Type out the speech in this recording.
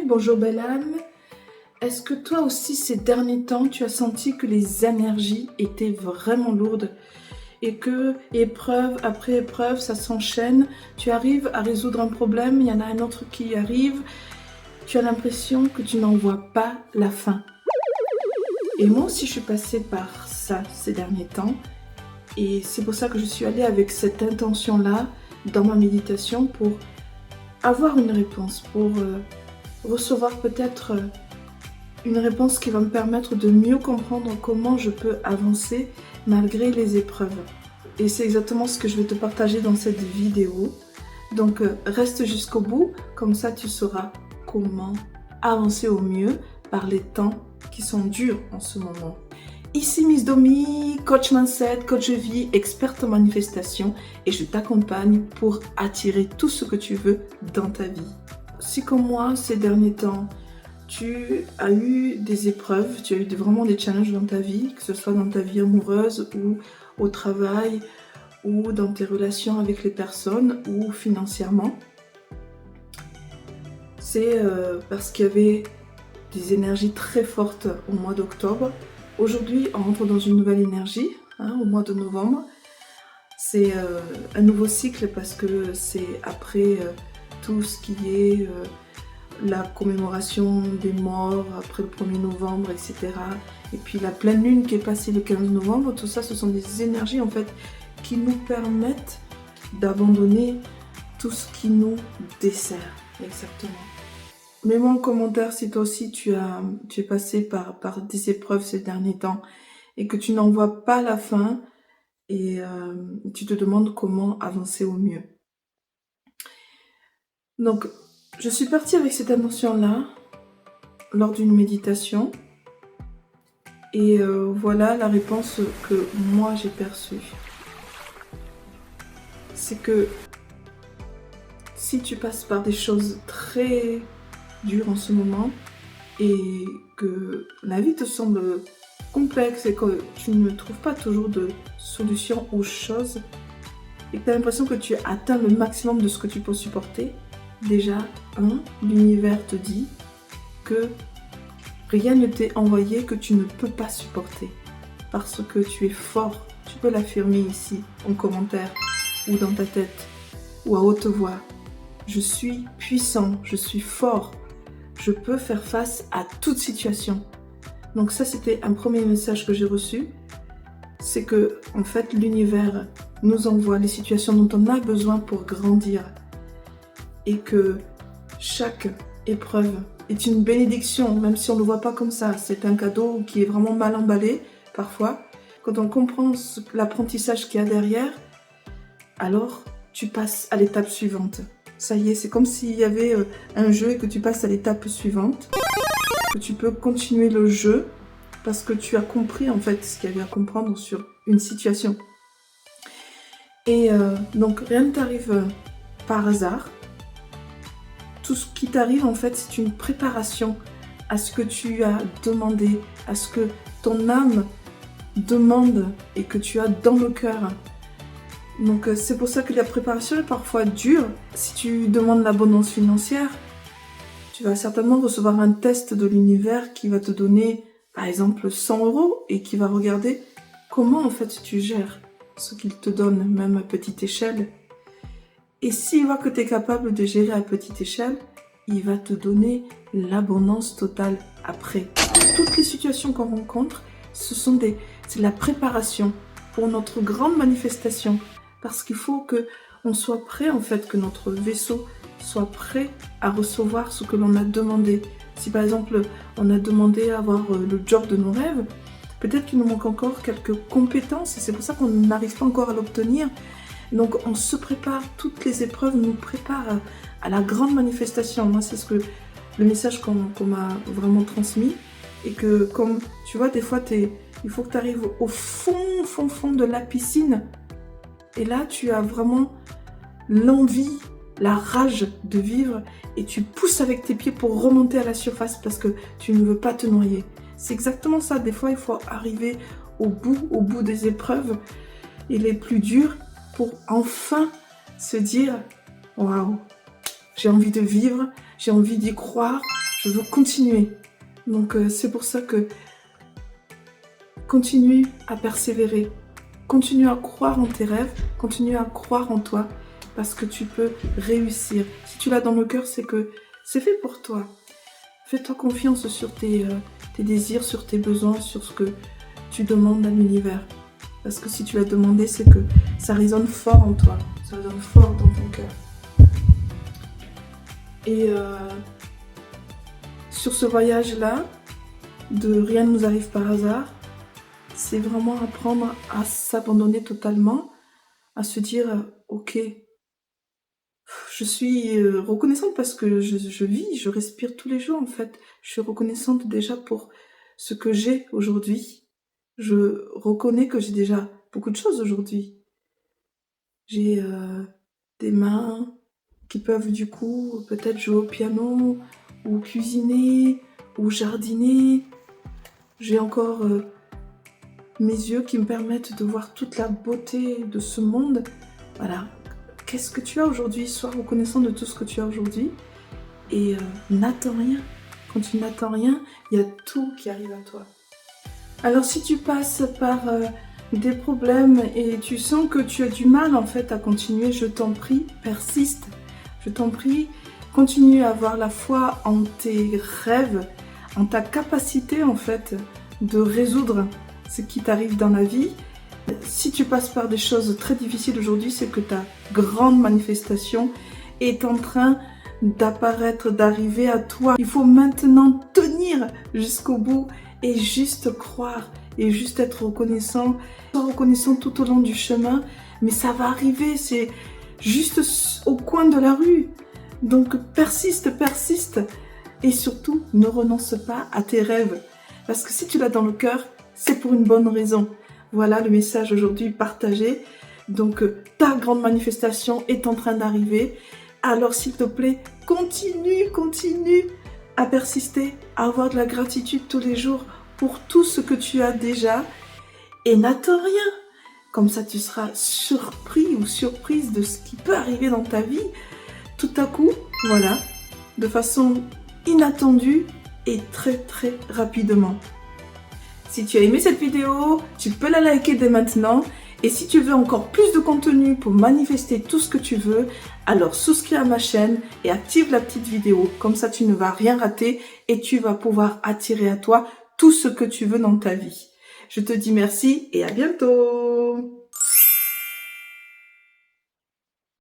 Bonjour belle âme. Est-ce que toi aussi ces derniers temps tu as senti que les énergies étaient vraiment lourdes et que épreuve après épreuve ça s'enchaîne, tu arrives à résoudre un problème, il y en a un autre qui arrive, tu as l'impression que tu n'en vois pas la fin. Et moi aussi je suis passée par ça ces derniers temps et c'est pour ça que je suis allée avec cette intention-là dans ma méditation pour avoir une réponse, pour recevoir peut-être une réponse qui va me permettre de mieux comprendre comment je peux avancer malgré les épreuves. Et c'est exactement ce que je vais te partager dans cette vidéo. Donc reste jusqu'au bout, comme ça tu sauras comment avancer au mieux par les temps qui sont durs en ce moment. Ici Miss Domi, coach mindset, coach de vie, experte en manifestation et je t'accompagne pour attirer tout ce que tu veux dans ta vie. Si comme moi ces derniers temps, tu as eu des épreuves, tu as eu vraiment des challenges dans ta vie, que ce soit dans ta vie amoureuse ou au travail ou dans tes relations avec les personnes ou financièrement. C'est parce qu'il y avait des énergies très fortes au mois d'octobre. Aujourd'hui, on rentre dans une nouvelle énergie, au mois de novembre. C'est un nouveau cycle parce que c'est après tout ce qui est la commémoration des morts après le 1er novembre, etc. Et puis la pleine lune qui est passée le 15 novembre, tout ça, ce sont des énergies en fait qui nous permettent d'abandonner tout ce qui nous dessert. Exactement. Mets-moi en commentaire si toi aussi tu es passé par des épreuves ces derniers temps et que tu n'en vois pas la fin et tu te demandes comment avancer au mieux. Donc, je suis partie avec cette intention-là lors d'une méditation et voilà la réponse que moi j'ai perçue. C'est que si tu passes par des choses très dures en ce moment et que la vie te semble complexe et que tu ne trouves pas toujours de solution aux choses et que tu as l'impression que tu atteins le maximum de ce que tu peux supporter, déjà, l'univers te dit que rien ne t'est envoyé que tu ne peux pas supporter parce que tu es fort. Tu peux l'affirmer ici en commentaire ou dans ta tête ou à haute voix. Je suis puissant, je suis fort, je peux faire face à toute situation. Donc ça, c'était un premier message que j'ai reçu. C'est que, en fait, l'univers nous envoie les situations dont on a besoin pour grandir. Et que chaque épreuve est une bénédiction, même si on ne le voit pas comme ça. C'est un cadeau qui est vraiment mal emballé, parfois. Quand on comprend l'apprentissage qu'il y a derrière, alors tu passes à l'étape suivante. Ça y est, c'est comme s'il y avait un jeu et que tu passes à l'étape suivante. Que tu peux continuer le jeu parce que tu as compris en fait ce qu'il y avait à comprendre sur une situation. Et donc rien ne t'arrive par hasard. Tout ce qui t'arrive en fait c'est une préparation à ce que tu as demandé, à ce que ton âme demande et que tu as dans le cœur. Donc c'est pour ça que la préparation est parfois dure. Si tu demandes l'abondance financière, tu vas certainement recevoir un test de l'univers qui va te donner par exemple 100 € et qui va regarder comment en fait tu gères ce qu'il te donne, même à petite échelle. Et s'il voit que tu es capable de gérer à petite échelle, il va te donner l'abondance totale après. Toutes les situations qu'on rencontre, c'est de la préparation pour notre grande manifestation. Parce qu'il faut qu'on soit prêt, en fait, que notre vaisseau soit prêt à recevoir ce que l'on a demandé. Si par exemple, on a demandé à avoir le job de nos rêves, peut-être qu'il nous manque encore quelques compétences et c'est pour ça qu'on n'arrive pas encore à l'obtenir. Donc on se prépare, toutes les épreuves nous préparent à la grande manifestation. Moi, c'est le message qu'on m'a vraiment transmis. Et que comme, tu vois, des fois, il faut que tu arrives au fond de la piscine. Et là, tu as vraiment l'envie, la rage de vivre et tu pousses avec tes pieds pour remonter à la surface parce que tu ne veux pas te noyer. C'est exactement ça. Des fois, il faut arriver au bout des épreuves et les plus dures pour enfin se dire « Waouh, j'ai envie de vivre, j'ai envie d'y croire, je veux continuer. Donc c'est pour ça que continue à persévérer, continue à croire en tes rêves, continue à croire en toi, parce que tu peux réussir. Si tu l'as dans le cœur, c'est que c'est fait pour toi. Fais-toi confiance sur tes désirs, sur tes besoins, sur ce que tu demandes à l'univers. Parce que si tu l'as demandé, c'est que ça résonne fort en toi, ça résonne fort dans ton cœur. Et sur ce voyage-là, de rien ne nous arrive par hasard, c'est vraiment apprendre à s'abandonner totalement, à se dire « Ok, je suis reconnaissante parce que je vis, je respire tous les jours en fait. Je suis reconnaissante déjà pour ce que j'ai aujourd'hui. Je reconnais que j'ai déjà beaucoup de choses aujourd'hui. J'ai des mains qui peuvent du coup peut-être jouer au piano, ou cuisiner, ou jardiner. J'ai encore mes yeux qui me permettent de voir toute la beauté de ce monde. Voilà. Qu'est-ce que tu as aujourd'hui? Sois reconnaissant de tout ce que tu as aujourd'hui. Et n'attends rien. Quand tu n'attends rien, il y a tout qui arrive à toi. Alors si tu passes par des problèmes et tu sens que tu as du mal en fait à continuer, je t'en prie, persiste. Je t'en prie, continue à avoir la foi en tes rêves, en ta capacité en fait de résoudre ce qui t'arrive dans la vie. Si tu passes par des choses très difficiles aujourd'hui, c'est que ta grande manifestation est en train d'apparaître, d'arriver à toi. Il faut maintenant tenir jusqu'au bout et juste croire et juste être reconnaissant. Sois reconnaissant tout au long du chemin, mais ça va arriver, c'est juste au coin de la rue. Donc persiste, persiste et surtout ne renonce pas à tes rêves. Parce que si tu l'as dans le cœur, c'est pour une bonne raison. Voilà le message aujourd'hui partagé. Donc ta grande manifestation est en train d'arriver. Alors s'il te plaît, continue à persister, à avoir de la gratitude tous les jours pour tout ce que tu as déjà. Et n'attends rien. Comme ça tu seras surpris ou surprise de ce qui peut arriver dans ta vie. Tout à coup, voilà, de façon inattendue et très rapidement. Si tu as aimé cette vidéo, tu peux la liker dès maintenant. Et si tu veux encore plus de contenu pour manifester tout ce que tu veux, alors souscris à ma chaîne et active la petite vidéo. Comme ça, tu ne vas rien rater et tu vas pouvoir attirer à toi tout ce que tu veux dans ta vie. Je te dis merci et à bientôt.